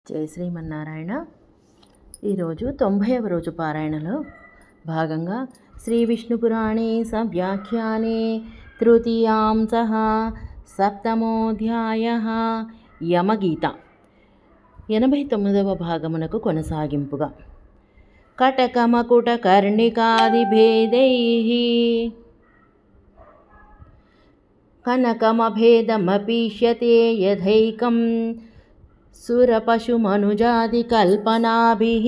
జై శ్రీమన్నారాయణ. ఈరోజు 90వ రోజు పారాయణలో భాగంగా శ్రీ విష్ణు పురాణే సవ్యాఖ్యానే తృతీయాంశః సప్తమోధ్యాయః యమగీత 89వ భాగమునకు కొనసాగింపుగా కటకమకుటకర్ణికాదిభేदैः కనకమభేదమపీష్యతే యథైకం సురపశుమనుజాదికల్పనాభిः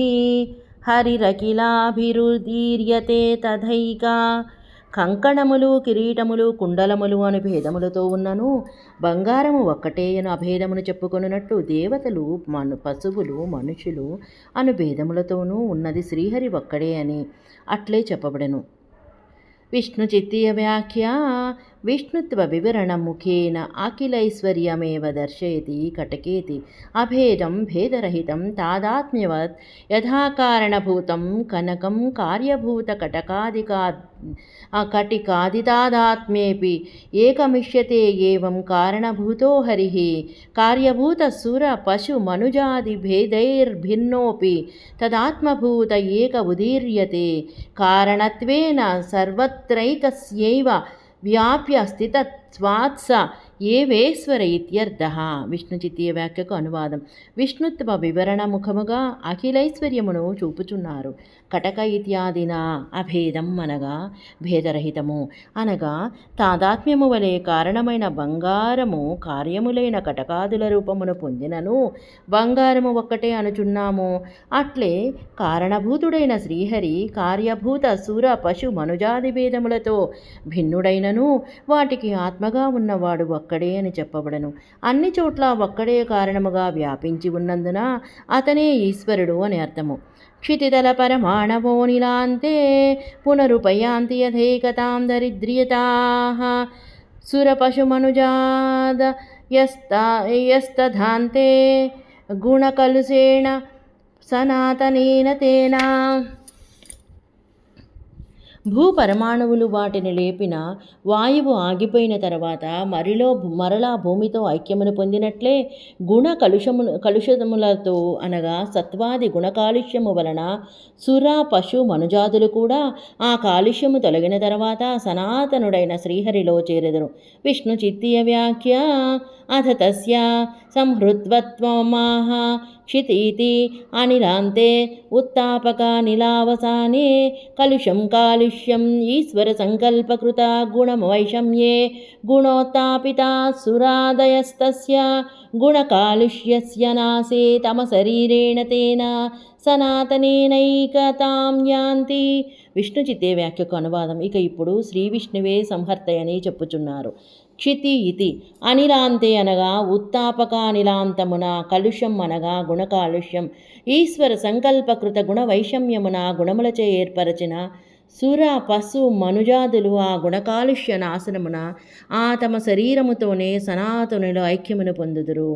హరిరఖిలాభిరుదీర్యతే తథైకా. కంకణములు, కిరీటములు, కుండలములు అను భేదములతో ఉన్నను బంగారము ఒక్కటే అను అభేదమును చెప్పుకొనున్నట్లు దేవతలు, పశువులు, మనుషులు అను భేదములతోనూ ఉన్నది శ్రీహరి ఒక్కడే అని అట్లే చెప్పబడెను. విష్ణుచిత్తీయ వ్యాఖ్య విష్ణుత్వ వివరణ ముఖేన అఖిలైశ్వర్యమేవ దర్శయతి కటకేతి అభేదం భేదరహితం తాదాత్మ్యవత్ యథాకారణభూతం కనకం కార్యభూత కటికాదితాదాత్మ్యేపి ఏకమిష్యతే ఏవం కారణభూతో హరిః కార్యభూత సుర పశు మనుజాది భేదైర్భిన్నోపి తదాత్మభూత ఏక ఉదీర్యతే కారణత్వేన సర్వత్రైకస్యైవ వ్యాప్య స్థితత్వాత్స ఏవేశ్వర ఇత్యర్థః. విష్ణుచిత్తీయ వ్యాఖ్యకు అనువాదం. విష్ణుత్వ వివరణ ముఖముగా అఖిలైశ్వర్యమును చూపుచున్నారు. కటక ఇత్యాదిన అభేదం అనగా భేదరహితము అనగా తాదాత్మ్యము వలె కారణమైన బంగారము కార్యములైన కటకాదుల రూపమును పొందినను బంగారము ఒక్కటే అనుచున్నాము. అట్లే కారణభూతుడైన శ్రీహరి కార్యభూత సుర పశు మనుజాది భేదములతో భిన్నుడైనను వాటికి ఆత్మగా ఉన్నవాడు ఒక్కడే అని చెప్పబడను. అన్ని చోట్ల ఒక్కడే కారణముగా వ్యాపించి ఉన్నందున అతనే ఈశ్వరుడు అని అర్థము. క్షితితల పరమాణవో నిలాంతే పునరుపయాంతి యథైకతాం దరిద్ర్యతాః సురపశుమనుజాద యస్తధాంతే గుణకలుషేణ సనాతనేన తేనా. భూపరమాణువులు వాటిని లేపిన వాయువు ఆగిపోయిన తర్వాత మరలా భూమితో ఐక్యమును పొందినట్లే గుణ కలుషములతో అనగా సత్వాది గుణ కాలుష్యము వలన సుర పశు మనుజాతులు కూడా ఆ కాలుష్యము తొలగిన తర్వాత సనాతనుడైన శ్రీహరిలో చేరెదరు. విష్ణు చిత్తీయ వ్యాఖ్య అథ తస్య సంహృత్వత్వమాహ క్షితీతి అనిలాంతే ఉత్తాపకానిలావసానే కలుషం కాలుష్యం ఈశ్వర సంకల్పకృత గుణవైషమ్యే గుణోత్తాపిత సురాదయస్తస్య గుణకాలుష్యస్య నాశే తమ శరీరేణ తేన సనాతనేనైకతాం యాంతి. విష్ణుచిత్తే వ్యాఖ్యకు అనువాదం. ఇక ఇప్పుడు శ్రీ విష్ణువే సంహర్తయని చెప్పుచున్నారు. క్షితి ఇతి అనిలాంతే అనగా ఉత్తాపకానిలాంతమున, కలుషం అనగా గుణకాలుష్యం, ఈశ్వర సంకల్పకృత గుణ వైషమ్యమున గుణములచే ఏర్పరచిన సుర పశు మనుజాదులు ఆ గుణకాలుష్య నాశనమున ఆ తమ శరీరముతోనే సనాతనుల ఐక్యమును పొందుదురు.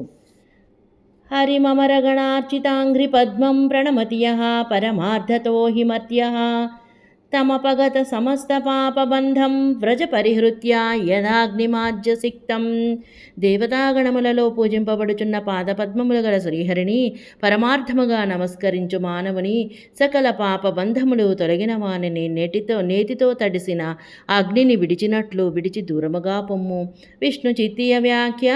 హరిమమరగణార్చితాంఘ్రి పద్మం ప్రణమతి యః పరమార్థతో హి మర్త్యః తమపగత సమస్త పాపబంధం వ్రజ పరిహృత్య యథాగ్నిమాజ్యసిక్తం. దేవతాగణములలో పూజింపబడుచున్న పాదపద్మములు గల శ్రీహరిని పరమార్థముగా నమస్కరించు మానవుని సకల పాపబంధములు తొలగిన వానిని నేతితో తడిసిన అగ్నిని విడిచినట్లు విడిచి దూరముగా పొమ్ము. విష్ణు చిత్తీయ వ్యాఖ్య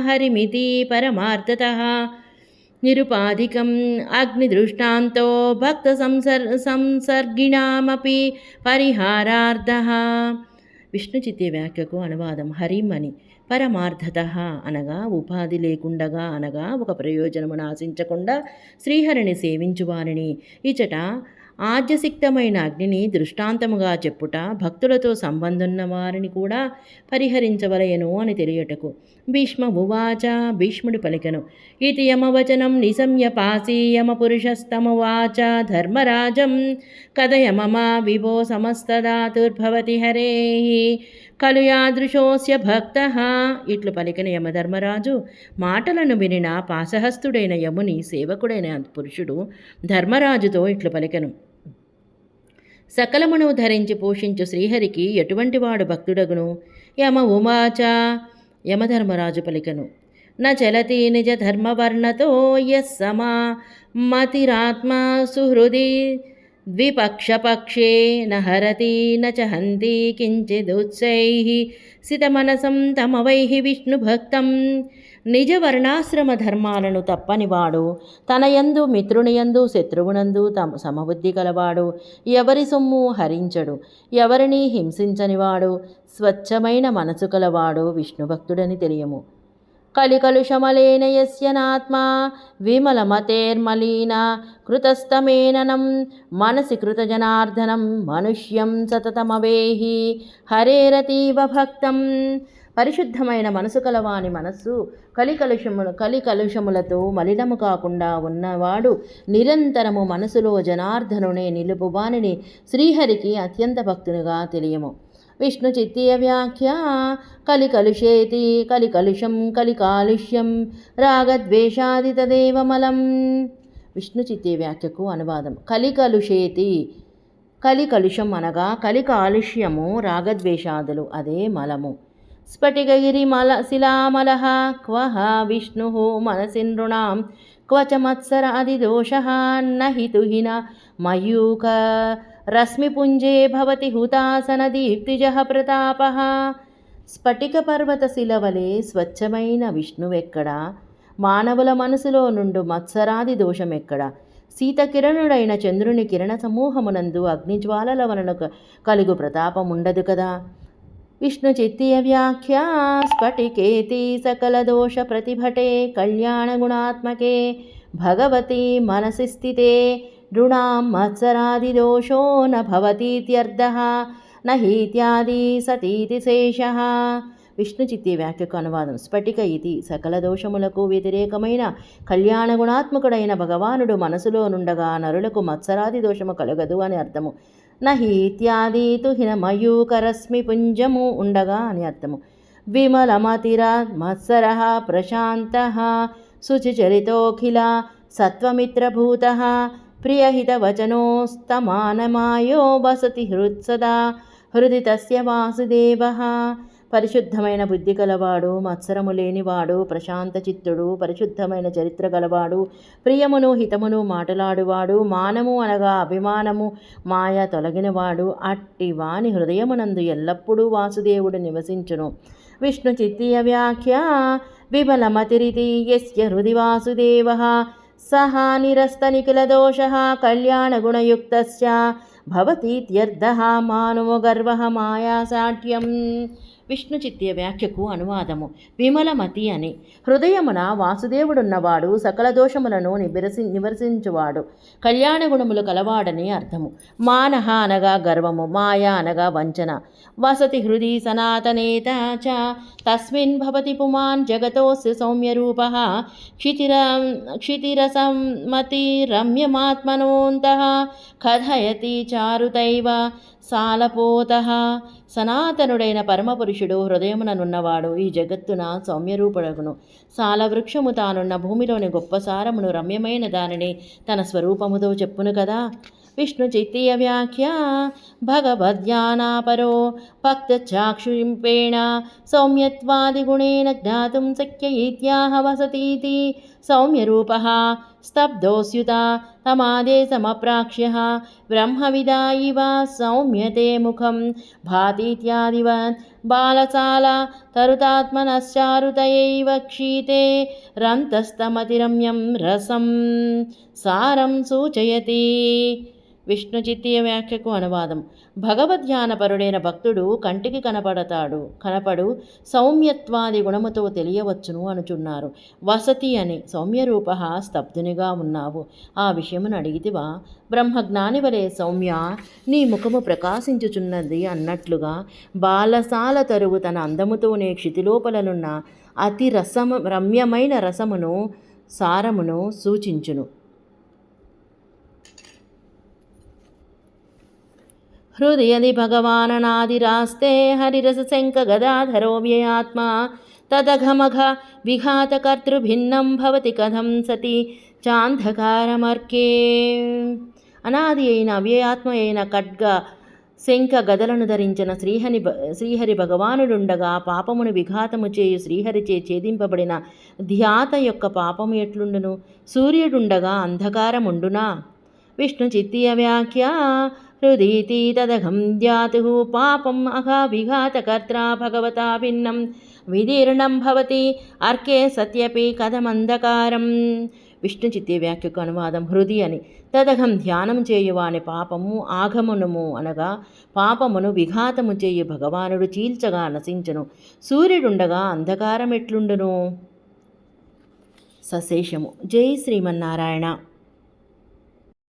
హరిమితి పరమార్థతః నిరుపాధికం అగ్నిదృష్టాంతో భక్త సంసర్గిణామపి పరిహారార్థః. విష్ణుచిత్తే వ్యాఖ్యకు అనువాదం. హరిమని పరమార్థతః అనగా ఉపాధి లేకుండగా అనగా ఒక ప్రయోజనమును ఆశించకుండా శ్రీహరిని సేవించువారిని. ఇచట ఆజ్యసిక్తమైన అగ్నిని దృష్టాంతముగా చెప్పుట భక్తులతో సంబంధున్న వారిని కూడా పరిహరించవలయను అని తెలియటకు. భీష్మ ఉవాచ భీష్ముడు పలికెను. ఇది యమవచనం నిశమ్య పాసి యమపురుషస్తమువాచ ధర్మరాజం కథయ మమ విభో సమస్తదాతుర్భవతి హరేః ఖలు యాదృశోస్య భక్తః. ఇట్లు పలికిన యమధర్మరాజు మాటలను వినిన పాశహస్తుడైన యముని సేవకుడైన పురుషుడు ధర్మరాజుతో ఇట్లు పలికెను. సకలమును ధరించి పోషించు శ్రీహరికి ఎటువంటి వాడు భక్తుడగును? యమ ఉమాచ యమధర్మరాజు పలికెను. న చలతి నిజ ధర్మవర్ణతో యః సమా మతిరాత్మా సుహృది ద్విపక్షపక్షే న హరతి న చ హంతి కించిదుత్సైః సితమనసం తమవైః విష్ణుభక్తం. నిజ వర్ణాశ్రమ ధర్మాలను తప్పనివాడు, తనయందు మిత్రునియందు శత్రువునందు సమబుద్ధి కలవాడు, ఎవరి సొమ్ము హరించడు, ఎవరిని హింసించనివాడు, స్వచ్ఛమైన మనసు కలవాడు విష్ణుభక్తుడని తెలియము. కలికలుషమలేన యస్య నాత్మా విమలమతేర్మలీన కృతస్తమేననం మనసి కృతజనార్దనం మనుష్యం సతతమవేహి హరేరతీవ భక్తం. పరిశుద్ధమైన మనసు కలవాని మనస్సు కలికలుషములతో మలినము కాకుండా ఉన్నవాడు నిరంతరము మనసులో జనార్దనునే నిలుపువానిని శ్రీహరికి అత్యంత భక్తునిగా తెలియము. విష్ణు చిత్తీయ వ్యాఖ్య కలికలుషేతి కలికలుషం కలికాలుష్యం రాగద్వేషాది తదేవ మలం. విష్ణు చిత్తీయ వ్యాఖ్యకు అనువాదం. కలికలుషేతి కలికలుషం అనగా కలికాలుష్యము రాగద్వేషాదులు, అదే మలము. స్ఫటికగిరి శిలామలః క్వః విష్ణుః మనసి నృణాం క్వచ మత్సరాది దోషః నహి తుహిన మయూక రశ్మిపుంజే భవతి హుతాసన దీప్తిజః ప్రతాపః. స్ఫటిక పర్వత శిలవలే స్వచ్ఛమైన విష్ణువెక్కడా, మానవుల మనసులో నుండు మత్సరాది దోషమెక్కడా, శీతకిరణుడైన చంద్రుని కిరణ సమూహమునందు అగ్నిజ్వాలల వలన కలుగు ప్రతాపముండదు కదా. విష్ణు చిత్తీయ వ్యాఖ్య స్ఫటికేతి సకల దోష ప్రతిభటే కళ్యాణగుణాత్మకే భగవతి మనసి స్థితే నృణాం మత్సరాది దోషో న భవతీత్యర్థః నహీత్యాది సతీతి శేషః. విష్ణు చిత్తీయ వ్యాఖ్యకు అనువాదం. స్ఫటిక ఇది సకల దోషములకు వ్యతిరేకమైన కళ్యాణ గుణాత్మకుడైన భగవానుడు మనసులో నుండగా నరులకు మత్సరాది దోషము కలగదు అని అర్థము. నహి ఇత్యాది తుహిన మయూకరశ్మి పుంజము ఉండగా అని అర్థము. విమలమతిర మత్సరః ప్రశాంతః శుచిచరితోఖిల సత్వమిత్రభూతః ప్రియహితవచనోస్తమానమాయో వసతి హృత్సదా హృది తస్య వాసుదేవః. పరిశుద్ధమైన బుద్ధి కలవాడు, మత్సరము లేనివాడు, ప్రశాంత చిత్తుడు, పరిశుద్ధమైన చరిత్ర గలవాడు, ప్రియమును హితమును మాటలాడువాడు, మానము అనగా అభిమానము మాయ తొలగినవాడు, అట్టి వాని హృదయమునందు ఎల్లప్పుడూ వాసుదేవుడు నివసించును. విష్ణు చిత్తీయ వ్యాఖ్య విమలమతిరితి యస్య హృది వాసుదేవః సహ నిరస్తనిఖిలదోషః కళ్యాణగుణయుక్తస్య భవతీత్యర్థః మానవో గర్వః మాయాసాఠ్యం. విష్ణు చిత్తీయ వ్యాఖ్యకు అనువాదము. విమలమతి అని హృదయమున వాసుదేవుడున్నవాడు, సకల దోషములను నివర్శించువాడు, కళ్యాణ గుణములు కలవాడని అర్థము. మానహ అనగా గర్వము, మాయ అనగా వంచన. వసతి హృది సనాతనేత చ తస్మిన్ భవతి పుమాన్ జగతోస్య సౌమ్యరూపః క్షితిరసమతి రమ్యమాత్మనోంతః కథయతి చారుతైవ సాలపోతః. సనాతనుడైన పరమపురుషుడు హృదయముననున్నవాడు ఈ జగత్తున సౌమ్యరూపుడగును. సాలవృక్షము తానున్న భూమిలోని గొప్ప సారమును రమ్యమైన దానిని తన స్వరూపముతో చెప్పును కదా. విష్ణు చిత్తీయ వ్యాఖ్య భగవద్ధ్యానాపరో భక్తచాక్షుషింపేణ సౌమ్యత్వాదిగుణేన జ్ఞాతుం శక్య ఇత్యాహ వసతీతి. సౌమ్యరూపః స్తబ్ధోస్యుత తమాదేశమప్రాక్ష్యః బ్రహ్మవిదా ఇవ సౌమ్యతే ముఖం భాతీత్యాదివత్ బాలసాల తరుతాత్మనశ్చారుతయైవ క్షీతే రంతస్తమతిరమ్యం రసం సారం సూచయతి. విష్ణు చిత్తీయ వ్యాఖ్యకు అనువాదం. భగవద్ధ్యానపరుడైన భక్తుడు కంటికి కనపడు సౌమ్యత్వాది గుణముతో తెలియవచ్చును అనుచున్నారు. వసతి అని సౌమ్యరూప స్తబ్దునిగా ఉన్నావు, ఆ విషయమును అడిగితివా? బ్రహ్మజ్ఞాని వలె సౌమ్య నీ ముఖము ప్రకాశించుచున్నది అన్నట్లుగా బాలసాల తరువు తన అందముతోనే క్షితిలోపలనున్న అతి రమ్యమైన రసమును సారమును సూచించును. హృదయది భగవాననాదిరాస్తే హరిరసశంక గదాధరో వ్యయాత్మా తదఘమఘ విఘాతకర్తృభిన్నం భవతి కథం సతి చాంధకారమర్కే. అనాది అయిన అవ్యయాత్మ అయిన ఖడ్గ శంఖ గదలను ధరించిన శ్రీహరి భగవానుడుండగా పాపమును విఘాతము చేయు శ్రీహరిచే ఛేదింపబడిన ధ్యాత యొక్క పాపము ఎట్లుండును? సూర్యుడుండగా అంధకారముండునా? విష్ణు చిత్తీయ వ్యాఖ్య హృదీతి తదఘం ధ్యాతు పాపం అఘా విఘాతకర్త్రా భగవతా భిన్నం విదీర్ణం భవతి అర్కే సత్యపి కథమంధకారం. విష్ణు చిత్తి వ్యాఖ్యకు అనువాదం హృది అని. తదఘం ధ్యానం చేయువాని పాపము ఆగమనము అనగా పాపమును విఘాతము చేయు భగవానుడు చీల్చగా నశించును. సూర్యుడుండగా అంధకారం ఎట్లుండును? సశేషము. జై శ్రీమన్నారాయణ.